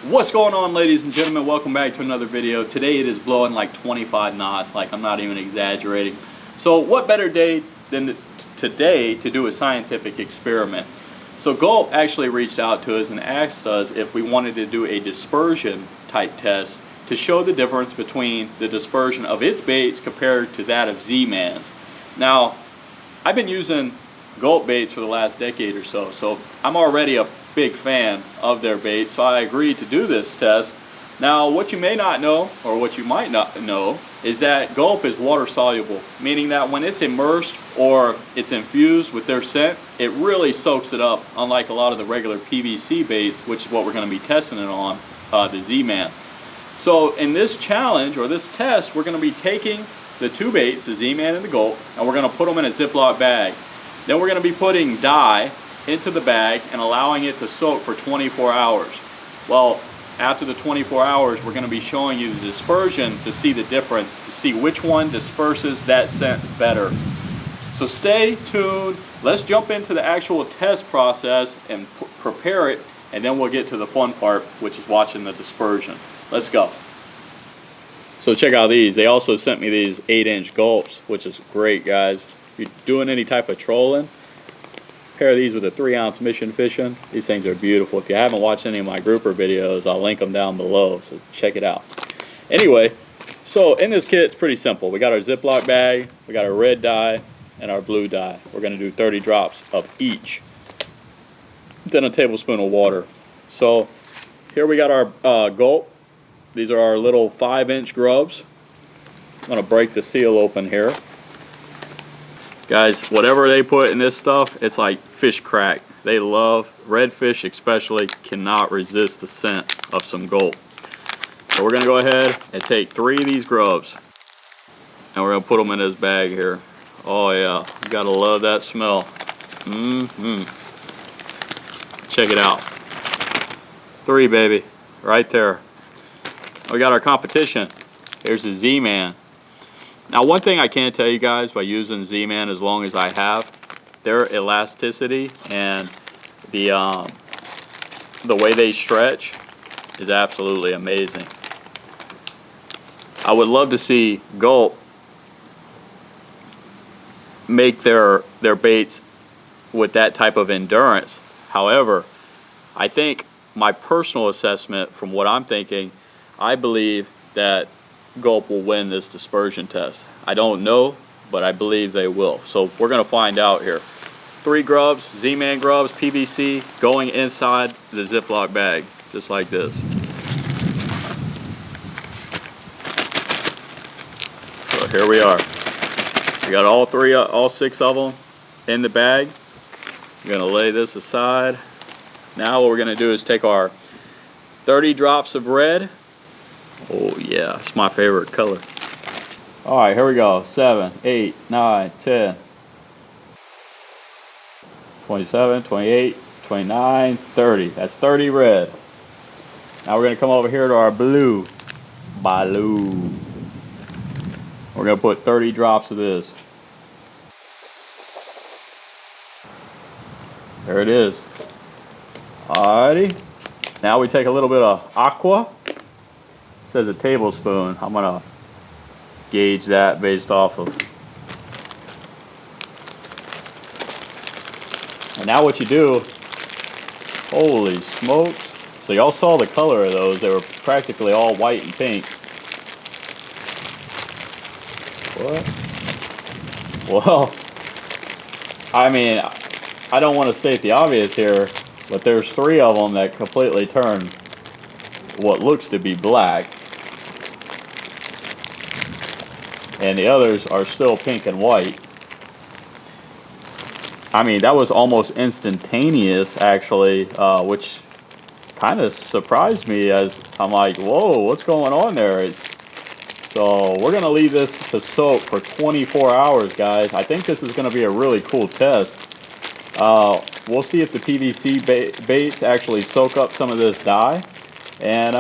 What's going on, ladies and gentlemen? Welcome back to another video. Today it is blowing like 25 knots, like I'm not even exaggerating. So what better day than today to do a scientific experiment? So Gulp actually reached out to us and asked us if we wanted to do a dispersion type test to show the difference between the dispersion of its baits compared to that of Zman's. Now, I've been using Gulp baits for the last decade or so, so I'm already a big fan of their bait, so I agreed to do this test. Now, what you may not know, or what you might not know, is that Gulp is water soluble, meaning that when it's immersed or it's infused with their scent, it really soaks it up, unlike a lot of the regular PVC baits, which is what we're going to be testing it on, the Zman. So in this challenge, or this test, we're going to be taking the two baits, the Zman and the Gulp, and we're going to put them in a Ziploc bag. Then we're going to be putting dye into the bag and allowing it to soak for 24 hours. Well, after the 24 hours, we're going to be showing you the dispersion to see the difference, to see which one disperses that scent better. So stay tuned. Let's jump into the actual test process and prepare it, and then we'll get to the fun part, which is watching the dispersion. Let's go. So check out these. They also sent me these 8-inch Gulps, which is great, guys. If you're doing any type of trolling, pair these with a 3-ounce mission fishing. These things are beautiful. If you haven't watched any of my grouper videos, I'll link them down below, so check it out. Anyway, so in this kit, it's pretty simple. We got our Ziploc bag, we got our red dye, and our blue dye. We're going to do 30 drops of each. Then a tablespoon of water. So here we got our Gulp. These are our little 5-inch grubs. I'm going to break the seal open here. Guys, whatever they put in this stuff, it's like fish crack. They love, redfish especially, cannot resist the scent of some Gulp. So we're going to go ahead and take 3 of these grubs, and we're going to put them in this bag here. Oh yeah, you got to love that smell. Check it out. 3, baby, right there. We got our competition. Here's the Zman. Now, one thing I can tell you guys by using Zman as long as I have, their elasticity and the way they stretch is absolutely amazing. I would love to see Gulp make their baits with that type of endurance. However, I think my personal assessment from what I'm thinking, I believe that Gulp will win this dispersion test. I don't know, but I believe they will. So we're going to find out here. 3 grubs, Zman grubs, PVC, going inside the Ziploc bag, just like this. So here we are. We got all 6 of them in the bag. We're going to lay this aside. Now what we're going to do is take our 30 drops of red. Oh yeah, it's my favorite color. All right, here we go. 7, 8, 9, 10, 27, 28, 29, 30. That's 30 red. Now we're gonna come over here to our blue. We're gonna put 30 drops of this. There it is. Alrighty. Now we take a little bit of aqua. It says a tablespoon. I'm gonna gauge that based off of. And now what you do, holy smokes. So y'all saw the color of those. They were practically all white and pink. What? Well, I mean, I don't want to state the obvious here, but there's 3 of them that completely turn what looks to be black, and the others are still pink and white. I mean, that was almost instantaneous, actually, which kind of surprised me, as I'm like, whoa, what's going on there? So we're going to leave this to soak for 24 hours, guys. I think this is going to be a really cool test. We'll see if the PVC baits actually soak up some of this dye, and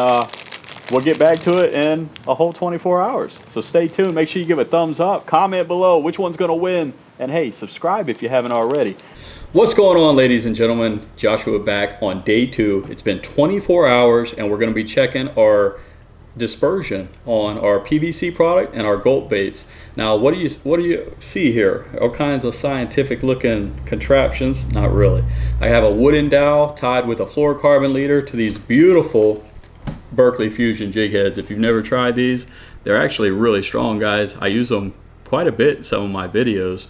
we'll get back to it in a whole 24 hours. So stay tuned. Make sure you give a thumbs up. Comment below which one's going to win. And hey, subscribe if you haven't already. What's going on, ladies and gentlemen? Joshua back on day 2. It's been 24 hours and we're going to be checking our dispersion on our PVC product and our Gulp baits. Now what do you see here? All kinds of scientific looking contraptions. Not really. I have a wooden dowel tied with a fluorocarbon leader to these beautiful Berkeley Fusion jig heads. If you've never tried these, they're actually really strong, guys. I use them quite a bit in some of my videos.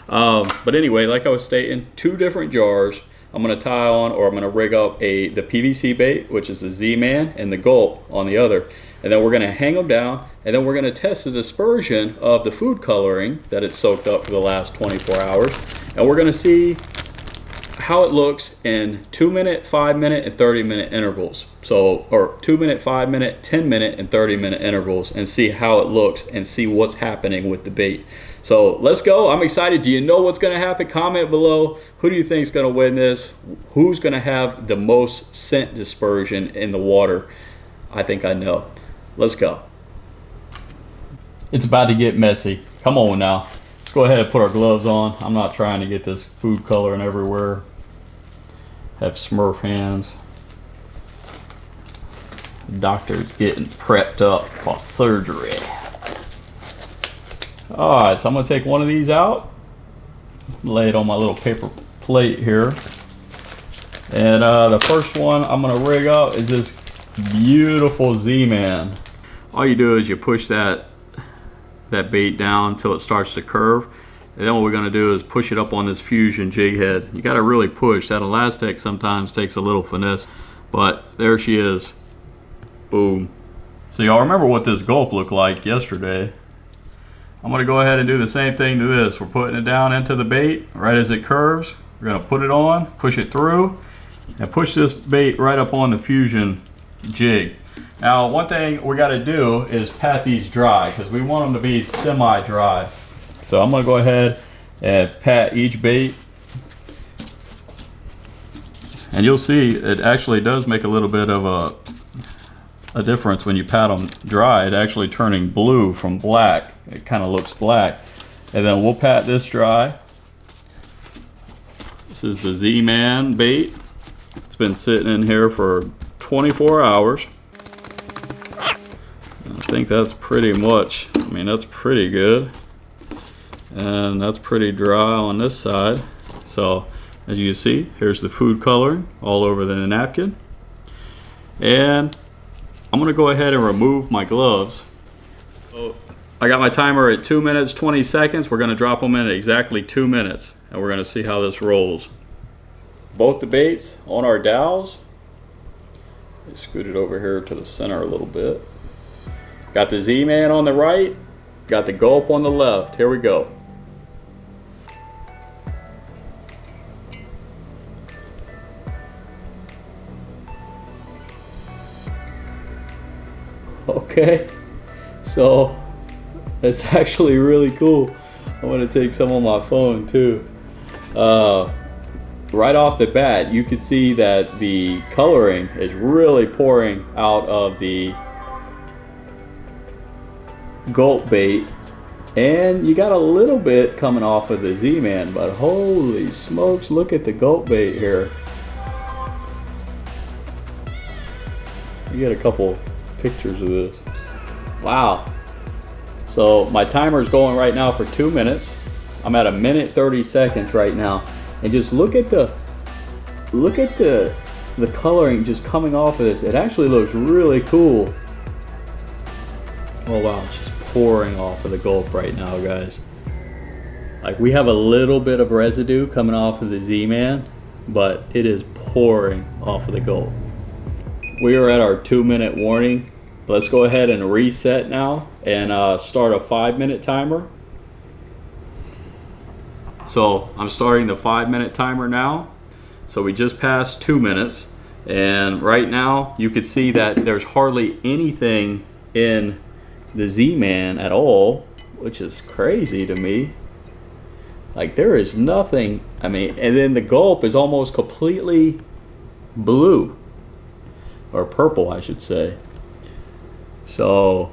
But anyway, like I was stating, 2 different jars. I'm going to tie on, or I'm going to rig up the PVC bait, which is the Zman, and the Gulp on the other. And then we're going to hang them down, and then we're going to test the dispersion of the food coloring that it's soaked up for the last 24 hours. And we're going to see how it looks in 2-minute, 5-minute, and 30-minute intervals. So, or 2-minute, 5-minute, 10-minute, and 30-minute intervals, and see how it looks and see what's happening with the bait. So let's go. I'm excited. Do you know what's going to happen? Comment below. Who do you think is going to win this? Who's going to have the most scent dispersion in the water? I think I know. Let's go. It's about to get messy. Come on now. Let's go ahead and put our gloves on. I'm not trying to get this food coloring everywhere. Have Smurf hands. The doctor's getting prepped up for surgery. Alright, so I'm going to take one of these out, lay it on my little paper plate here, and the first one I'm going to rig up is this beautiful Z-Man. All you do is you push that bait down until it starts to curve, and then what we're going to do is push it up on this Fusion jig head. You got to really push. That elastic sometimes takes a little finesse, but there she is. Boom. So y'all remember what this Gulp looked like yesterday. I'm going to go ahead and do the same thing to this. We're putting it down into the bait right as it curves. We're going to put it on, push it through, and push this bait right up on the Fusion jig. Now, one thing we got to do is pat these dry because we want them to be semi-dry. So I'm going to go ahead and pat each bait. And you'll see it actually does make a little bit of a difference when you pat them dry. It actually turning blue from black. It kind of looks black. And then we'll pat this dry. This is the Z-Man bait. It's been sitting in here for 24 hours. I think that's pretty much, I mean, that's pretty good. And that's pretty dry on this side. So as you can see, here's the food coloring all over the napkin. And I'm going to go ahead and remove my gloves. So I got my timer at 2 minutes 20 seconds. We're going to drop them in at exactly 2 minutes, and we're going to see how this rolls. Both the baits on our dowels. Let's scoot it over here to the center a little bit. Got the Z-Man on the right, got the Gulp on the left. Here we go. Okay, so it's actually really cool. I'm going to take some on my phone too. Right off the bat, you can see that the coloring is really pouring out of the Gulp bait, and you got a little bit coming off of the Z-Man, but holy smokes, look at the Gulp bait here. You get a couple pictures of this. Wow. So my timer is going right now for 2 minutes. I'm at 1 minute 30 seconds right now, and just look at the coloring just coming off of this. It actually looks really cool. Oh wow, it's just pouring off of the Gulp right now, guys. Like, we have a little bit of residue coming off of the Z-Man, but it is pouring off of the Gulp. We are at our 2-minute warning. Let's go ahead and reset now and start a 5-minute timer. So I'm starting the 5-minute timer now. So we just passed 2 minutes, and right now you can see that there's hardly anything in the Z-Man at all, which is crazy to me. Like, there is nothing. I mean, and then the Gulp is almost completely blue. Or purple, I should say. So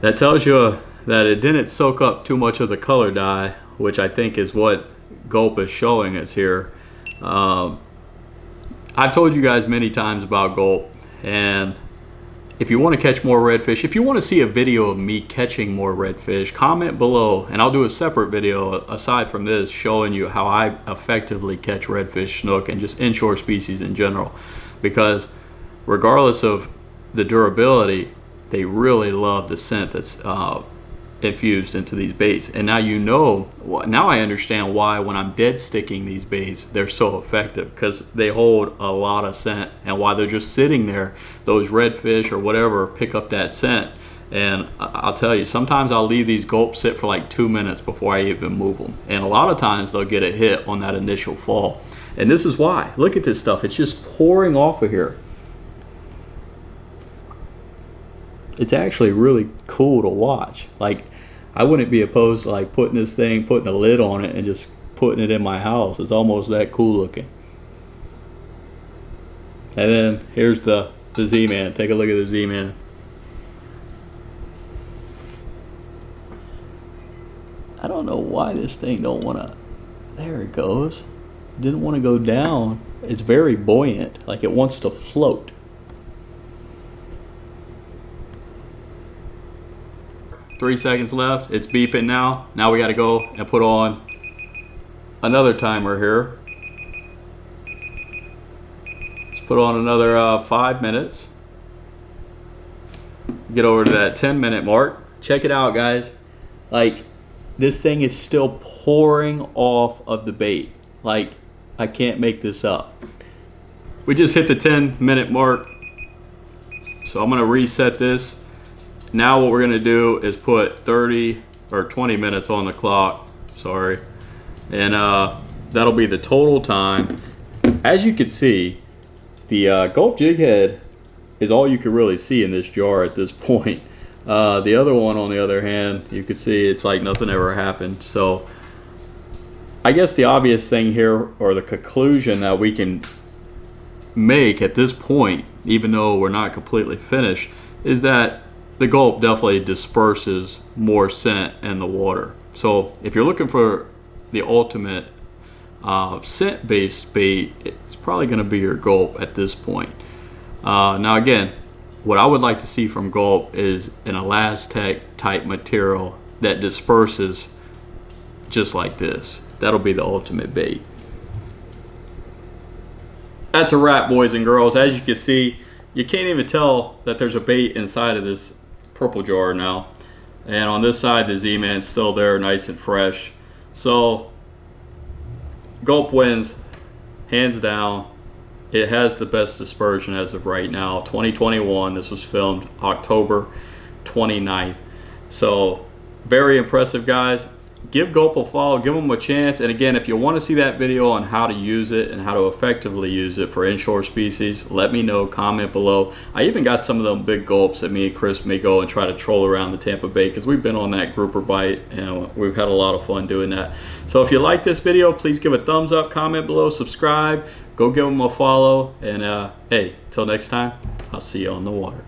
that tells you that it didn't soak up too much of the color dye which I think is what Gulp is showing us here. I've told you guys many times about Gulp, and if you want to catch more redfish, if you want to see a video of me catching more redfish, comment below, and I'll do a separate video aside from this showing you how I effectively catch redfish, snook, and just inshore species in general. Because regardless of the durability, they really love the scent that's infused into these baits. And now you know, now I understand why when I'm dead sticking these baits, they're so effective, because they hold a lot of scent, and while they're just sitting there, those redfish or whatever pick up that scent. And I'll tell you, sometimes I'll leave these Gulps sit for like 2 minutes before I even move them, and a lot of times they'll get a hit on that initial fall. And this is why. Look at this stuff, it's just pouring off of here. It's actually really cool to watch. Like, I wouldn't be opposed to like putting this thing, putting a lid on it and just putting it in my house. It's almost that cool looking. And then here's the Z-Man. Take a look at the Z-Man. I don't know why this thing don't want to, there it goes. Didn't want to go down. It's very buoyant, like it wants to float. 3 seconds left. It's beeping now. Now we got to go and put on another timer here. Let's put on another 5 minutes. Get over to that 10-minute mark. Check it out, guys. Like, this thing is still pouring off of the bait. Like, I can't make this up. We just hit the 10-minute mark, so I'm gonna reset this. Now what we're gonna do is put 30 or 20 minutes on the clock, sorry, and that'll be the total time. As you can see, the Gulp jig head is all you can really see in this jar at this point. The other one, on the other hand, you can see it's like nothing ever happened. So I guess the obvious thing here, or the conclusion that we can make at this point, even though we're not completely finished, is that the Gulp definitely disperses more scent in the water. So if you're looking for the ultimate scent-based bait, it's probably going to be your Gulp at this point. Now again, what I would like to see from Gulp is an Elastec type material that disperses just like this. That'll be the ultimate bait. That's a wrap, boys and girls. As you can see, you can't even tell that there's a bait inside of this purple jar now. And on this side, the Z-Man's still there, nice and fresh. So Gulp wins, hands down. It has the best dispersion as of right now. 2021, this was filmed October 29th. So very impressive, guys. Give Gulp a follow, give them a chance. And again, if you want to see that video on how to use it and how to effectively use it for inshore species, let me know, comment below. I even got some of them big Gulps that me and Chris may go and try to troll around the Tampa Bay, because we've been on that grouper bite and we've had a lot of fun doing that. So if you like this video, please give a thumbs up, comment below, subscribe, go give them a follow, and hey, till next time, I'll see you on the water.